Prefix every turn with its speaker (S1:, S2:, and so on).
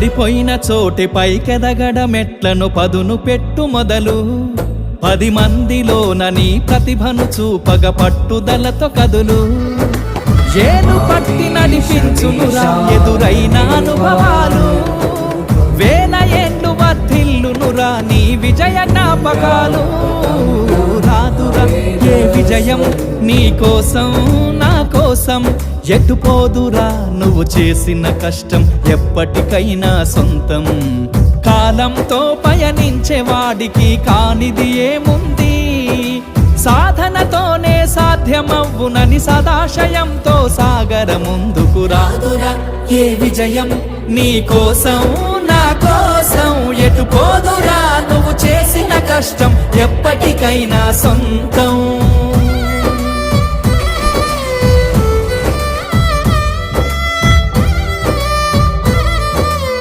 S1: పడిపోయిన చోటి పైకెదగడ మెట్లను పదును పెట్టు మొదలు 10 మందిలోన నీ ప్రతిభను చూపగ పట్టుదలతో కదులు ఏలు పట్టి నడిపించునురా ఎదురైన అనుభవాలు వేల ఏళ్ళు వర్ధిల్లునురా నీ విజయ జ్ఞాపకాలు రాదురా ఏ విజయం నీ కోసం నా కోసం ఎటుపోదురా నువ్వు చేసిన కష్టం ఎప్పటికైనా సొంతం కాలంతో పయనించే వాడికి కానిది ఏముంది సాధనతోనే సాధ్యమవ్వునని సదాశయంతో సాగర ముందుకు రాదురా ఏ విజయం నీ కోసం నా కోసం ఎటుపోదురా నువ్వు చేసిన కష్టం ఎప్పటికైనా సొంతం